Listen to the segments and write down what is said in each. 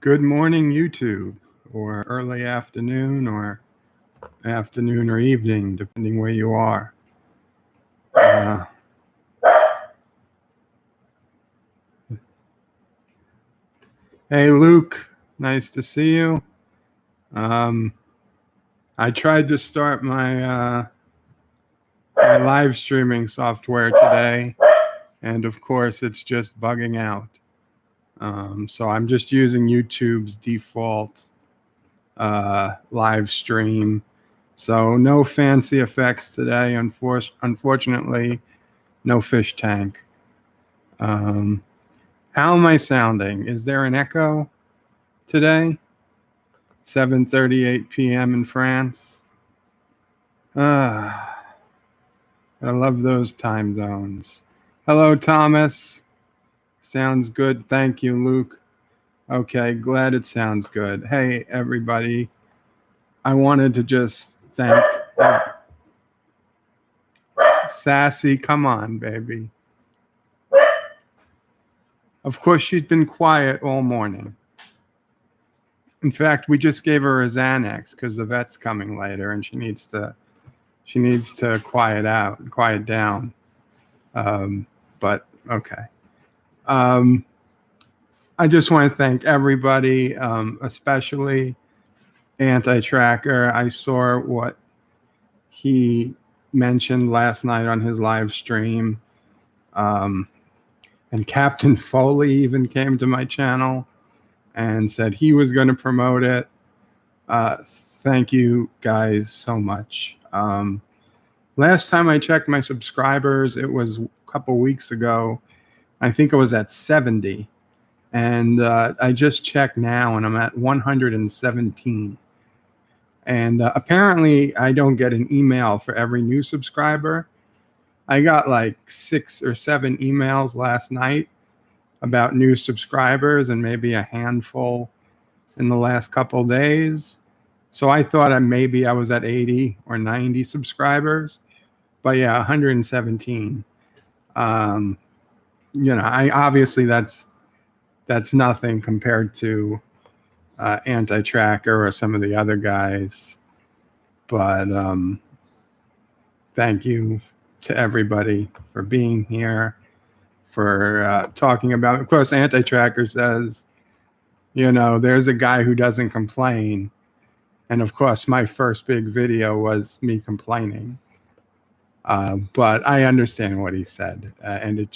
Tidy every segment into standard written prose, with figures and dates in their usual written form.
Good morning, YouTube, or early afternoon or evening, depending where you are. Uh, hey, Luke, nice to see you. I tried to start my live streaming software today, and of course, it's just bugging out. So I'm just using YouTube's default live stream. So no fancy effects today. Unfortunately, no fish tank. How am I sounding? Is there an echo today? 7:38 p.m. in France. I love those time zones. Hello, Thomas. Sounds good. Thank you, Luke. Okay, glad it sounds good. Hey, everybody. I wanted to just thank Sassy. Come on, baby. Of course, she's been quiet all morning. In fact, we just gave her a Xanax because the vet's coming later, and she needs to quiet down. But okay. I just want to thank everybody, especially Anti-Tracker. I saw what he mentioned last night on his live stream. And Captain Foley even came to my channel and said he was going to promote it. Thank you guys so much. Last time I checked my subscribers, it was a couple weeks ago. I think it was at 70. And I just checked now, and I'm at 117. And apparently, I don't get an email for every new subscriber. I got like 6 or 7 emails last night about new subscribers, and maybe a handful in the last couple days. So I thought maybe I was at 80 or 90 subscribers. But yeah, 117. I obviously that's nothing compared to Anti-Tracker or some of the other guys. But thank you to everybody for being here, for talking about it. Of course, Anti-Tracker says, there's a guy who doesn't complain. And of course, my first big video was me complaining. But I understand what he said. And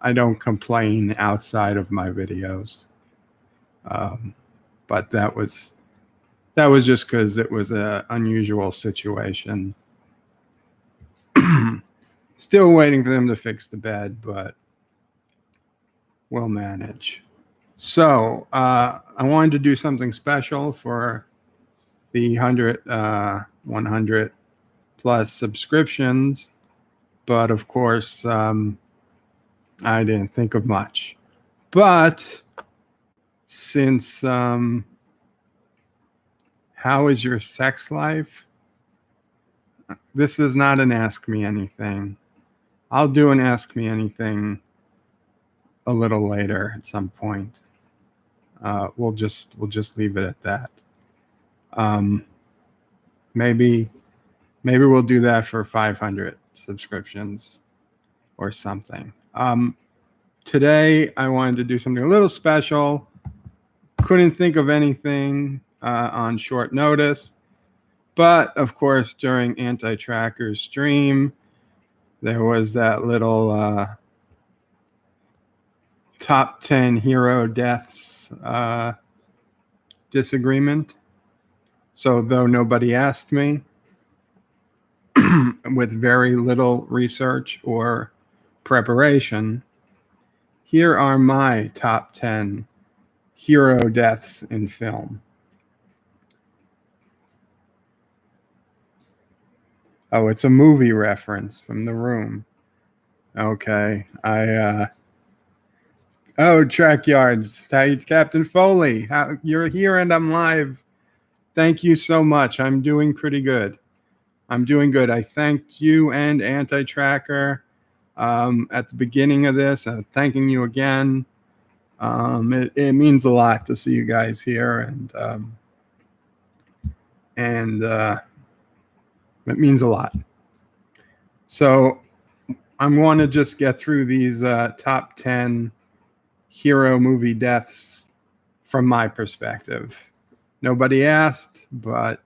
I don't complain outside of my videos. But that was just because it was an unusual situation. Still waiting for them to fix the bed, but we'll manage. So I wanted to do something special for the 100 plus subscriptions, but of course I didn't think of much. But since how is your sex life? This is not an Ask Me Anything. I'll do an Ask Me Anything a little later at some point. We'll just leave it at that. Maybe we'll do that for 500 subscriptions or something. Today I wanted to do something a little special. Couldn't think of anything on short notice, but of course during Anti-Tracker's stream there was that little top 10 hero deaths disagreement. So though nobody asked me, with very little research or preparation, here are my top 10 hero deaths in film. Oh, it's a movie reference from The Room. Okay. Track Yards. Captain Foley. You're here and I'm live. Thank you so much. I'm doing pretty good. I thanked you and Anti-Tracker at the beginning of this. Thanking you again. It means a lot to see you guys here, and it means a lot. So I'm going to just get through these top 10 hero movie deaths from my perspective. Nobody asked, but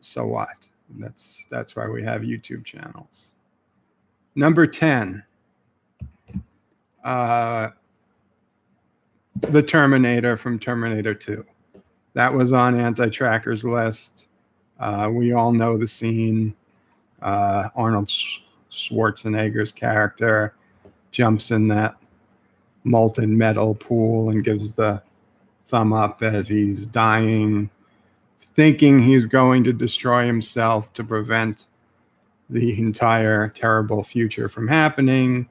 so what? That's why we have YouTube channels. Number 10, the Terminator from Terminator 2. That was on Anti-Tracker's list. We all know the scene. Arnold Schwarzenegger's character jumps in that molten metal pool and gives the thumb up as he's dying, thinking he's going to destroy himself to prevent the entire terrible future from happening,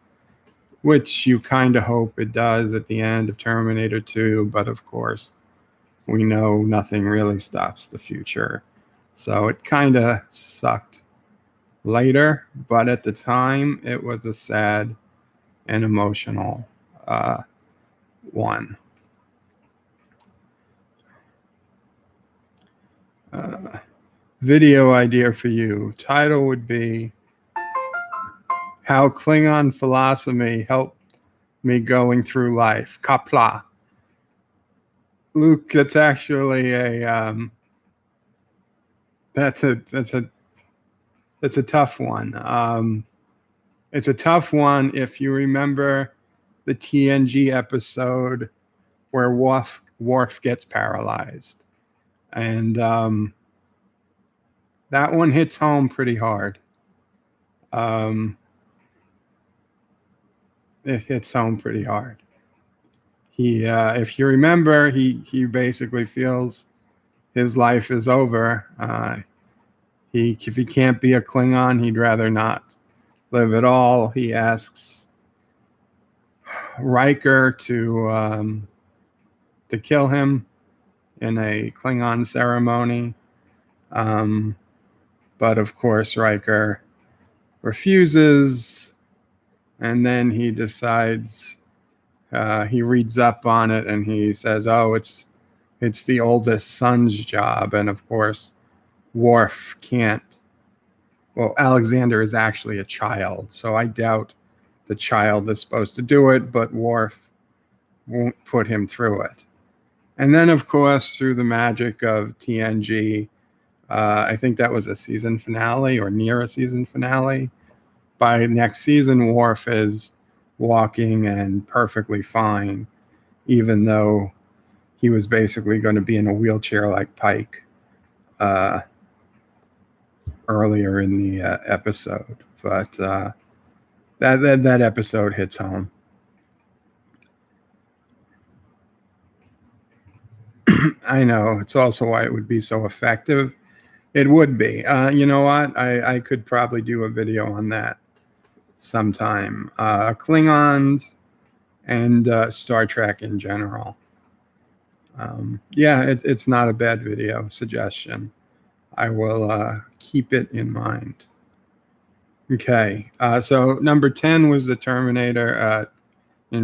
which you kind of hope it does at the end of Terminator 2. But of course, we know nothing really stops the future. So it kind of sucked later, but at the time, it was a sad and emotional one. Video idea for you. Title would be How Klingon Philosophy Helped Me Going Through Life. Qapla'. Luke, that's actually that's a tough one. It's a tough one if you remember the TNG episode where Worf gets paralyzed. And that one hits home pretty hard. It hits home pretty hard. He, if you remember, he basically feels his life is over. If he can't be a Klingon, he'd rather not live at all. He asks Riker to kill him in a Klingon ceremony. But of course, Riker refuses, and then he decides, he reads up on it, and he says, oh, it's the oldest son's job. And of course, Worf can't. Well, Alexander is actually a child, so I doubt the child is supposed to do it, but Worf won't put him through it. And then, of course, through the magic of TNG, I think that was a season finale or near a season finale. By next season, Worf is walking and perfectly fine, even though he was basically going to be in a wheelchair like Pike earlier in the episode. But that episode hits home. I know. It's also why it would be so effective. It would be. You know what? I could probably do a video on that sometime. Klingons and Star Trek in general. Yeah, it's not a bad video suggestion. I will keep it in mind. Okay, so number 10 was the Terminator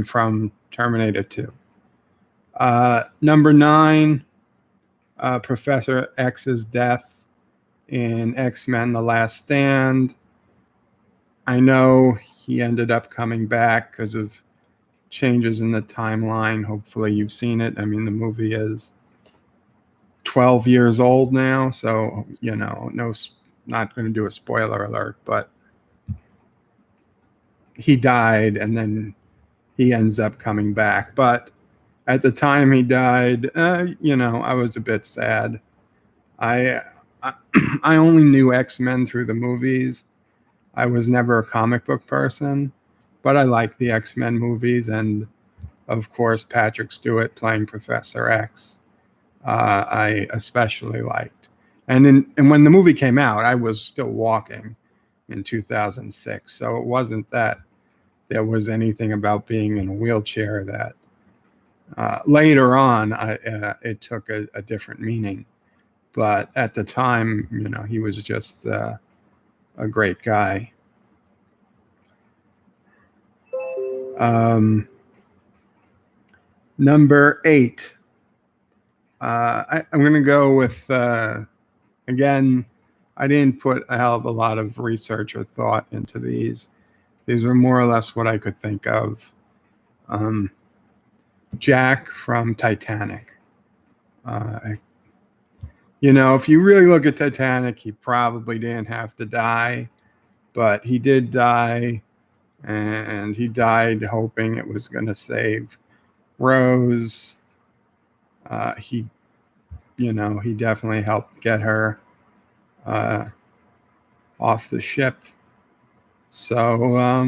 from Terminator 2. Number 9, Professor X's death in X-Men The Last Stand. I know he ended up coming back because of changes in the timeline. Hopefully you've seen it. I mean, the movie is 12 years old now, so, you know, not going to do a spoiler alert, but he died and then he ends up coming back. But at the time he died, you know, I was a bit sad. I only knew X-Men through the movies. I was never a comic book person, but I liked the X-Men movies, and of course Patrick Stewart playing Professor X, I especially liked. And when the movie came out, I was still walking in 2006, so it wasn't that there was anything about being in a wheelchair that later on it took a different meaning. But at the time, you know, he was just a great guy. Number 8. I'm going to go with, again, I didn't put a hell of a lot of research or thought into these. These were more or less what I could think of. Jack from Titanic. If you really look at Titanic, he probably didn't have to die, but he did die, and he died hoping it was going to save Rose. He definitely helped get her off the ship. So,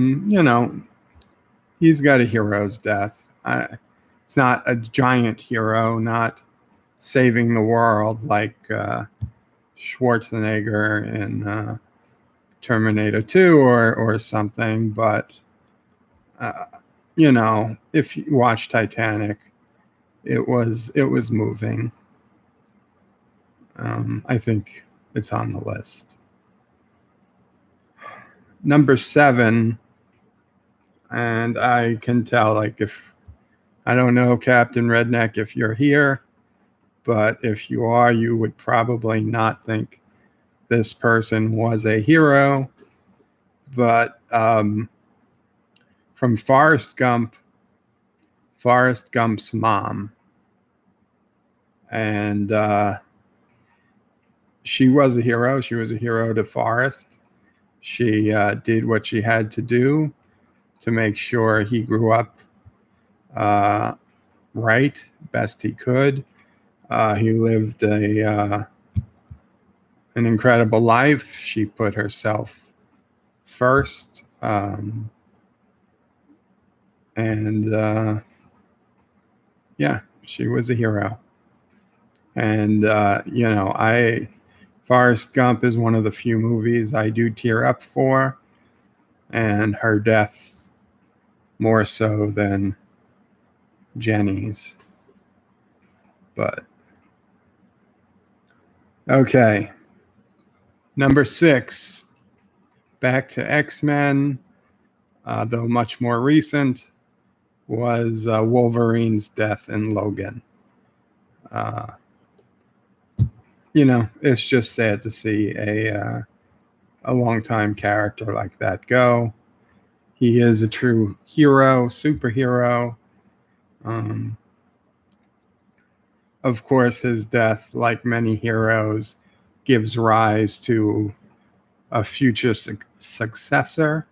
he's got a hero's death. It's not a giant hero, not saving the world like Schwarzenegger in Terminator 2 or something. But, if you watch Titanic, it was moving. I think it's on the list. Number 7, and I can tell, if I don't know, Captain Redneck, if you're here, but if you are, you would probably not think this person was a hero. But from Forrest Gump's mom, and she was a hero. She was a hero to Forrest. She did what she had to do to make sure he grew up right, best he could. He lived an incredible life. She put herself first, and she was a hero. And Forrest Gump is one of the few movies I do tear up for, and her death more so than Jenny's. But okay, number 6, back to X-Men, though much more recent, was Wolverine's death in Logan. It's just sad to see a longtime character like that go. He is a true hero, superhero. Of course, his death, like many heroes, gives rise to a future successor.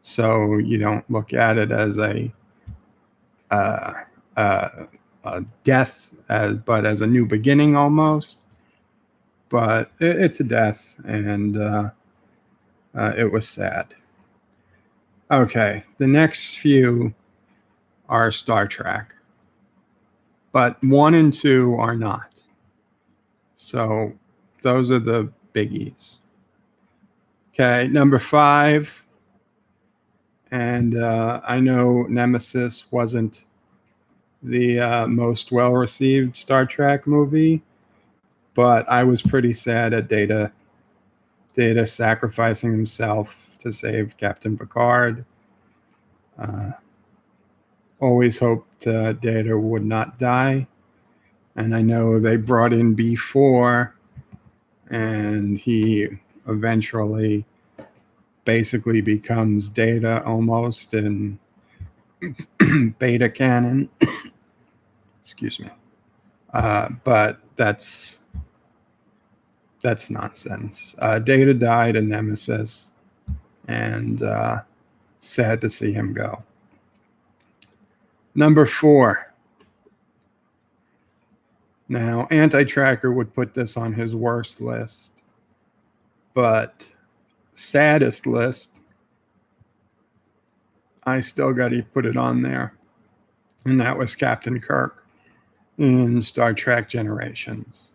So you don't look at it as a death, but as a new beginning almost. But it's a death, and it was sad. Okay, the next few are Star Trek, but 1 and 2 are not. So those are the biggies. Okay, number 5, and I know Nemesis wasn't the most well-received Star Trek movie, but I was pretty sad at Data sacrificing himself to save Captain Picard. Always hoped Data would not die. And I know they brought in B4, and he eventually basically becomes Data almost in beta canon. Excuse me. But that's nonsense. Data died in Nemesis, and sad to see him go. Number 4. Now, Anti-Tracker would put this on his worst list, but saddest list, I still got to put it on there, and that was Captain Kirk in Star Trek Generations.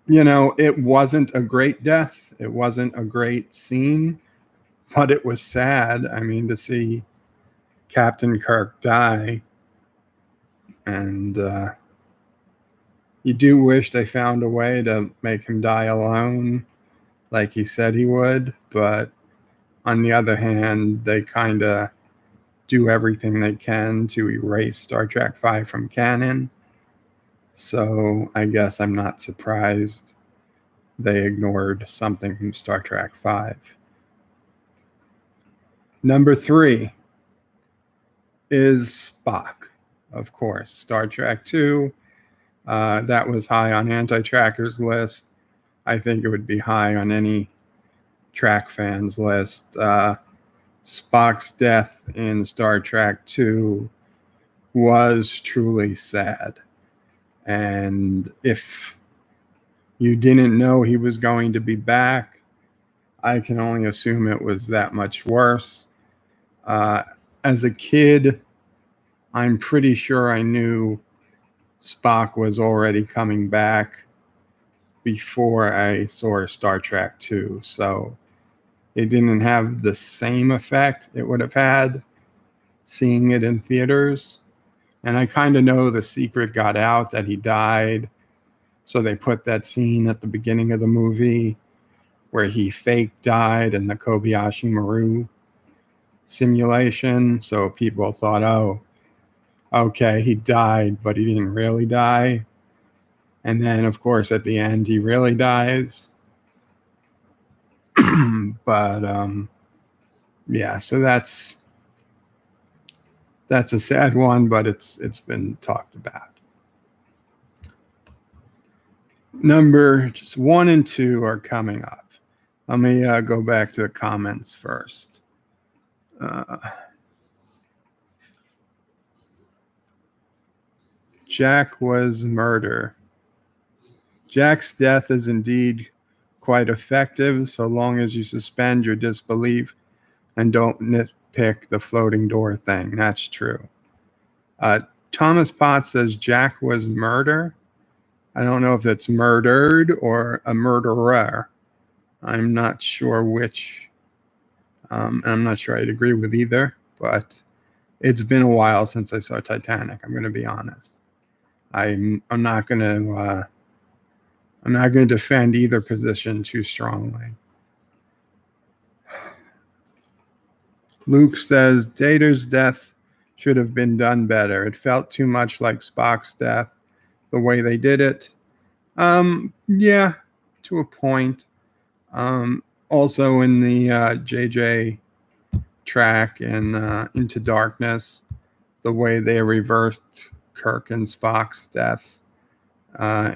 It wasn't a great death. It wasn't a great scene, but it was sad. I mean, to see Captain Kirk die, and you do wish they found a way to make him die alone, like he said he would. But on the other hand, they kind of do everything they can to erase Star Trek V from canon. So I guess I'm not surprised they ignored something from Star Trek V. Number 3 is Spock, of course. Star Trek II, that was high on anti-trackers list. I think it would be high on any track fans list. Spock's death in Star Trek II was truly sad. And if you didn't know he was going to be back, I can only assume it was that much worse. As a kid, I'm pretty sure I knew Spock was already coming back before I saw Star Trek II. So it didn't have the same effect it would have had seeing it in theaters. And I kind of know the secret got out that he died. So they put that scene at the beginning of the movie where he fake died in the Kobayashi Maru simulation. So people thought, oh, okay, he died, but he didn't really die. And then, of course, at the end, he really dies. But yeah, so that's a sad one, but it's been talked about. Number just 1 and 2 are coming up. Let me go back to the comments first. Jack was murder. Jack's death is indeed quite effective so long as you suspend your disbelief and don't nitpick the floating door thing. That's true. Thomas Potts says Jack was murder. I don't know if it's murdered or a murderer. I'm not sure which. And I'm not sure I'd agree with either, but it's been a while since I saw Titanic. I'm going to be honest. I'm not going to defend either position too strongly. Luke says Data's death should have been done better. It felt too much like Spock's death, the way they did it. Yeah, to a point. Also in the JJ track and Into Darkness, the way they reversed Kirk and Spock's death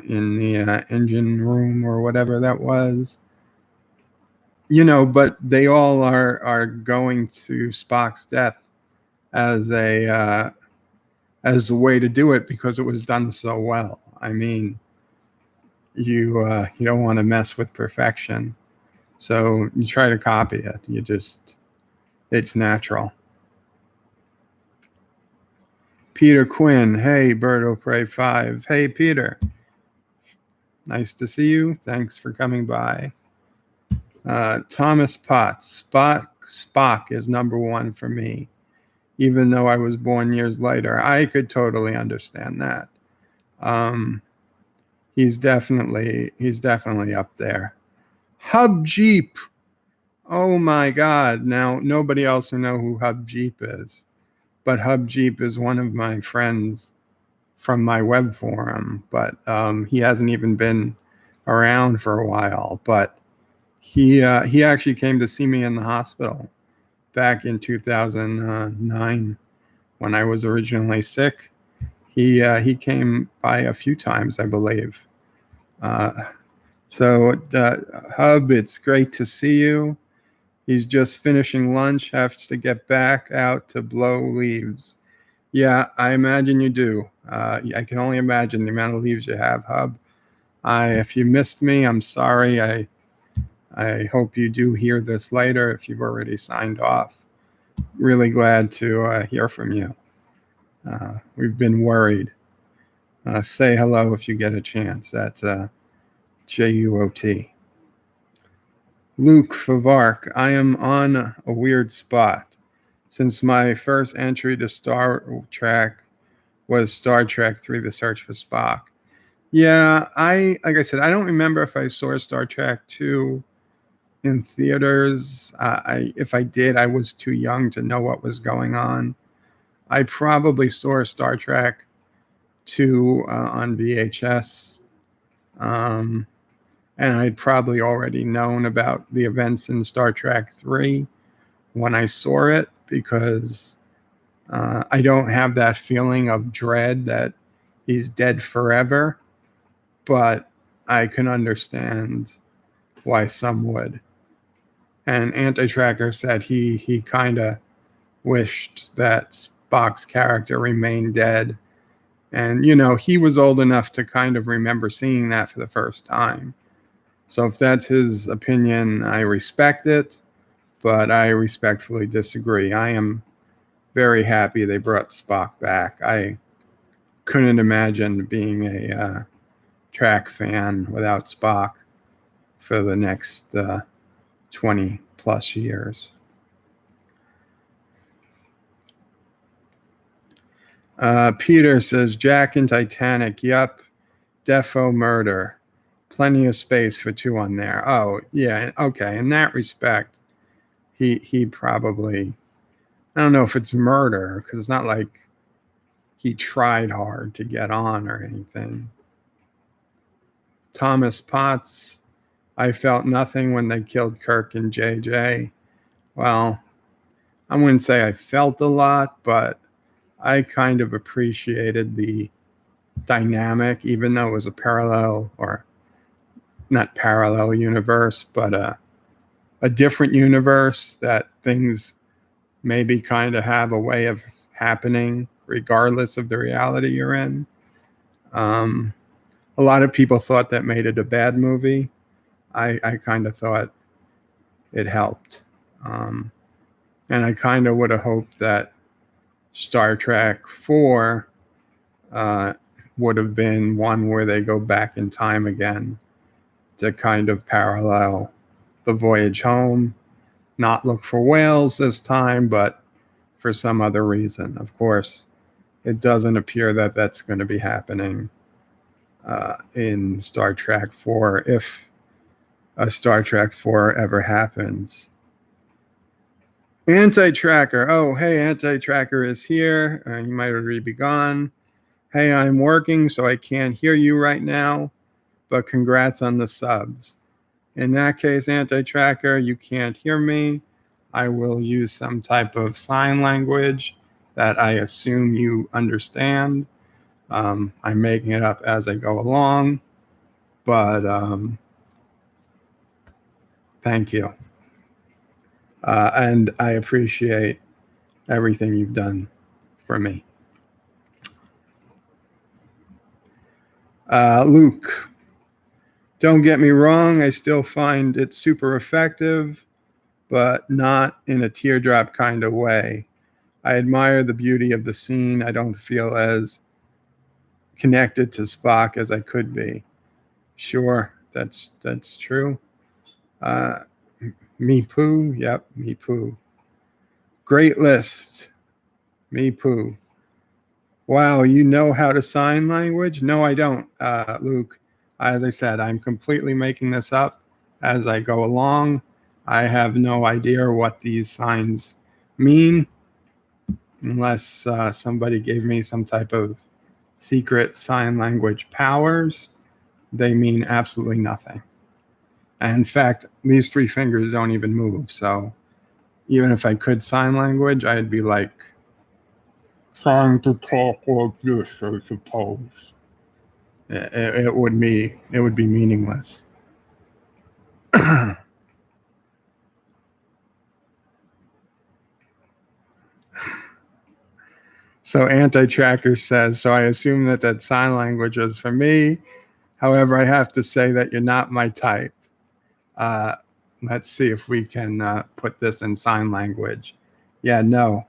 in the engine room or whatever that was. But they all are going to Spock's death as a way to do it because it was done so well. I mean, you don't want to mess with perfection, so you try to copy it. It's natural. Peter Quinn, hey, Birdo Prey 5. Hey, Peter. Nice to see you. Thanks for coming by. Thomas Potts, Spock is number 1 for me, even though I was born years later. I could totally understand that. He's definitely up there. Hub Jeep. Oh my God. Now, nobody else will know who Hub Jeep is, but Hub Jeep is one of my friends from my web forum, but he hasn't even been around for a while. But he actually came to see me in the hospital back in 2009 when I was originally sick. He came by a few times, I believe. So Hub, it's great to see you. He's just finishing lunch, has to get back out to blow leaves. Yeah, I imagine you do. I can only imagine the amount of leaves you have, Hub. If you missed me, I'm sorry. I hope you do hear this later if you've already signed off. Really glad to hear from you. We've been worried. Say hello if you get a chance. That's JUOT. Luke Favark, I am on a weird spot. Since my first entry to Star Trek was Star Trek III: The Search for Spock. Yeah, like I said, I don't remember if I saw Star Trek II in theaters. If I did, I was too young to know what was going on. I probably saw Star Trek 2 on VHS. And I'd probably already known about the events in Star Trek 3 when I saw it, because I don't have that feeling of dread that he's dead forever, but I can understand why some would. And Anti-Tracker said he kind of wished that Spock's character remained dead. And, he was old enough to kind of remember seeing that for the first time. So if that's his opinion, I respect it, but I respectfully disagree. I am very happy they brought Spock back. I couldn't imagine being a track fan without Spock for the next 20 plus years. Peter says, Jack and Titanic, yup, defo murder. Plenty of space for 2 on there. Oh, yeah, okay. In that respect, he probably, I don't know if it's murder, because it's not like he tried hard to get on or anything. Thomas Potts, I felt nothing when they killed Kirk and JJ. Well, I wouldn't say I felt a lot, but I kind of appreciated the dynamic, even though it was a parallel, or not parallel universe, but a different universe, that things maybe kind of have a way of happening regardless of the reality you're in. A lot of people thought that made it a bad movie. I kind of thought it helped. And I kind of would have hoped that Star Trek 4 would have been one where they go back in time again to kind of parallel the voyage home, not look for whales this time, but for some other reason. Of course, it doesn't appear that that's going to be happening in Star Trek 4, if a Star Trek 4 ever happens. Anti-Tracker. Oh, hey, Anti-Tracker is here. You might already be gone. Hey, I'm working, so I can't hear you right now, but congrats on the subs. In that case, Anti-Tracker, you can't hear me. I will use some type of sign language that I assume you understand. I'm making it up as I go along, but thank you. And I appreciate everything you've done for me. Luke, don't get me wrong, I still find it super effective, but not in a teardrop kind of way. I admire the beauty of the scene. I don't feel as connected to Spock as I could be. Sure, that's true. Me poo, yep, me poo. Great list. Me poo. Wow, you know how to sign language? No, I don't, Luke. As I said, I'm completely making this up as I go along. I have no idea what these signs mean, unless somebody gave me some type of secret sign language powers. They mean absolutely nothing. And in fact, these 3 fingers don't even move. So even if I could sign language, I'd be like trying to talk like this, I suppose. It would be meaningless. So Anti-Tracker says, so I assume that sign language is for me. However, I have to say that you're not my type. Let's see if we can put this in sign language. Yeah, no,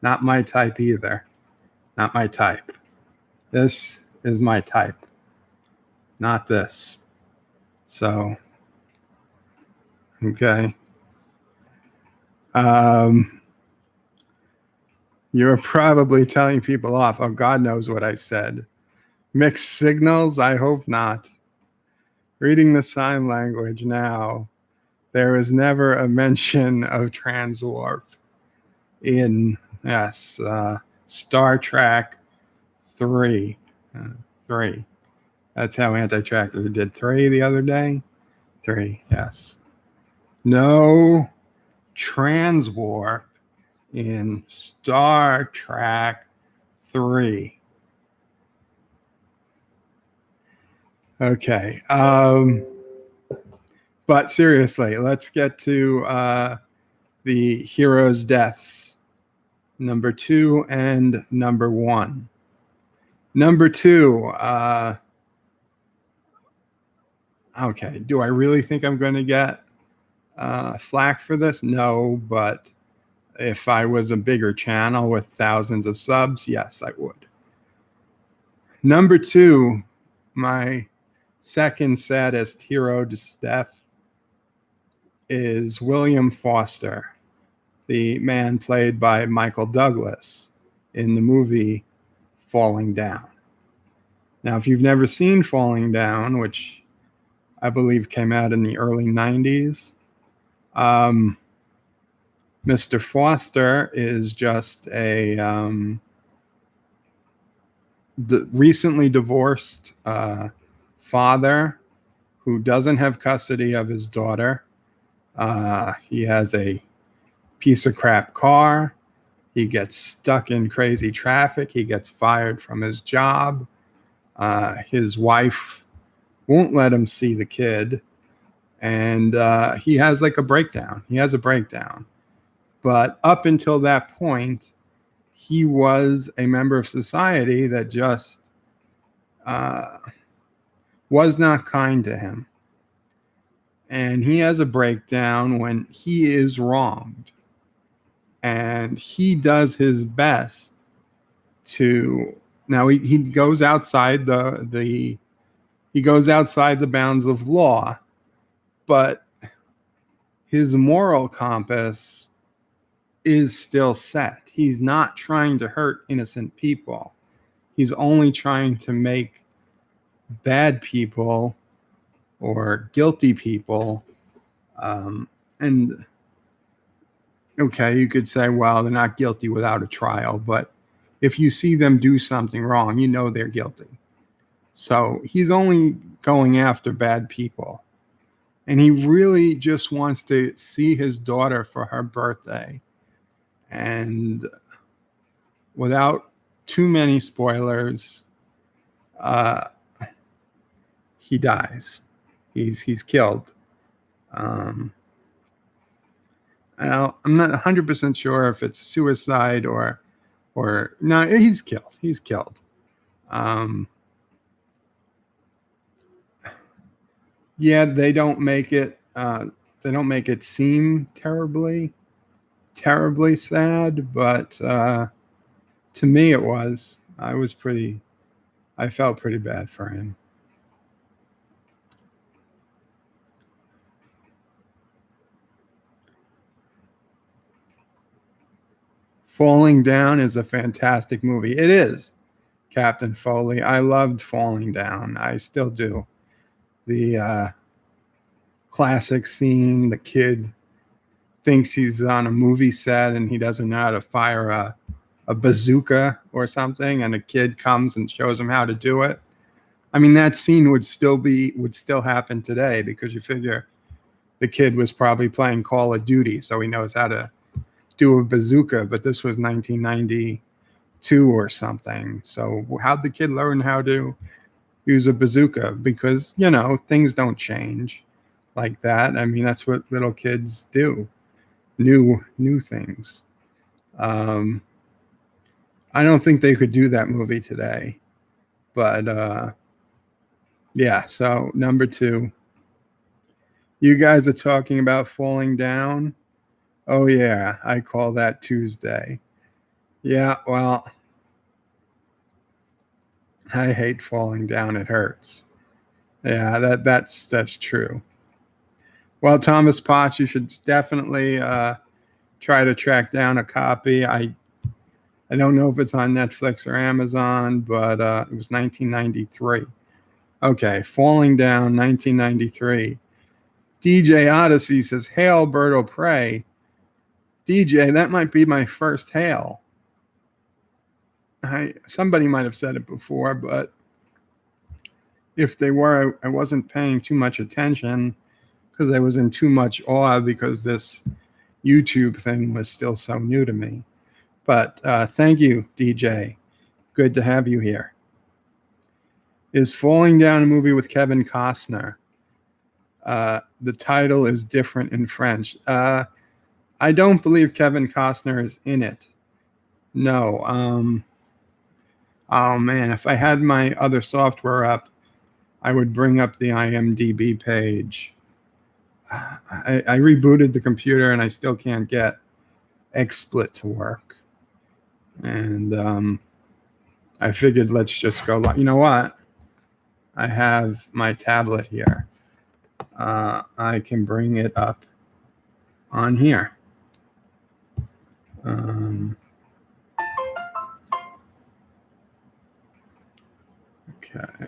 not my type either. Not my type. This is my type, not this. So, okay. You're probably telling people off. Oh, God knows what I said. Mixed signals? I hope not. Reading the sign language now. There was never a mention of Transwarp in Star Trek 3. 3. That's how Anti-Tracker did 3 the other day. 3, yes. No Transwarp in Star Trek 3. Okay. But seriously, let's get to the heroes' deaths. Number 2 and number 1. Number 2, okay, do I really think I'm going to get flack for this? No, but if I was a bigger channel with thousands of subs, yes, I would. Number 2, my second saddest hero's death is William Foster, the man played by Michael Douglas in the movie Falling Down. Now, if you've never seen Falling Down, which I believe came out in the early 90s, Mr. Foster is just a recently divorced father who doesn't have custody of his daughter. He has a piece of crap car. He gets stuck in crazy traffic. He gets fired from his job. His wife won't let him see the kid. And he has like a breakdown. He has a breakdown. But up until that point, he was a member of society that just was not kind to him. And he has a breakdown when he is wronged. And he does his best to, now he goes outside the bounds of law, but his moral compass is still set. He's not trying to hurt innocent people. He's only trying to make bad people or guilty people. And okay, you could say, well, they're not guilty without a trial, but if you see them do something wrong, you know they're guilty. So he's only going after bad people. And he really just wants to see his daughter for her birthday. And without too many spoilers, he dies. He's killed. I'm not 100% sure if it's suicide or no, he's killed. He's killed. Yeah, they don't make it seem terribly sad, but to me it was. I felt pretty bad for him. Falling Down is a fantastic movie. It is, Captain Foley. I loved Falling Down. I still do. The classic scene, the kid thinks he's on a movie set and he doesn't know how to fire a bazooka or something, and a kid comes and shows him how to do it. I mean, that scene would still happen today, because you figure the kid was probably playing Call of Duty, so he knows how to do a bazooka, but this was 1992 or something. So how'd the kid learn how to use a bazooka? Because, things don't change like that. I mean, that's what little kids do. New things. I don't think they could do that movie today. But yeah, so number 2. You guys are talking about Falling Down. Oh yeah, I call that Tuesday. Yeah, well, I hate Falling Down. It hurts. Yeah, that's true. Well, Thomas Potts, you should definitely try to track down a copy. I don't know if it's on Netflix or Amazon, but it was 1993. Okay, Falling Down, 1993. DJ Odyssey says, "Hail, Birdo Prey." DJ, that might be my first hail. Somebody might have said it before, but if they were, I wasn't paying too much attention because I was in too much awe because this YouTube thing was still so new to me. But thank you, DJ. Good to have you here. Is Falling Down a movie with Kevin Costner? The title is different in French. I don't believe Kevin Costner is in it. No. Oh, man, if I had my other software up, I would bring up the IMDb page. I rebooted the computer, and I still can't get XSplit to work. And I figured let's just go. You know what? I have my tablet here. I can bring it up on here. Okay.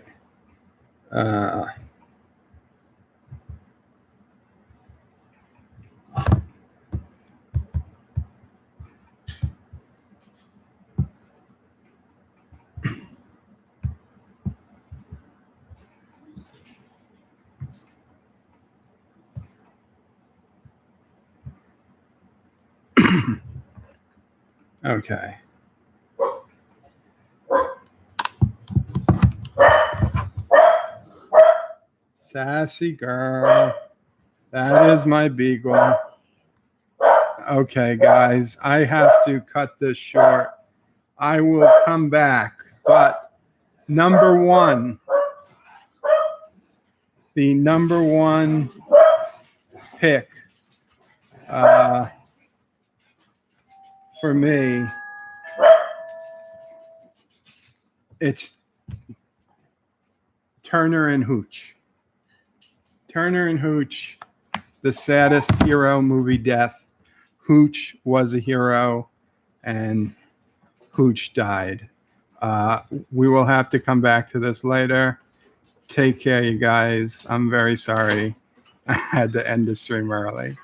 Okay. Sassy girl. That is my beagle. Okay, guys, I have to cut this short. I will come back. But number one, the number one pick for me, it's Turner and Hooch. Turner and Hooch, the saddest hero movie death. Hooch was a hero, and Hooch died. We will have to come back to this later. Take care, you guys. I'm very sorry I had to end the stream early.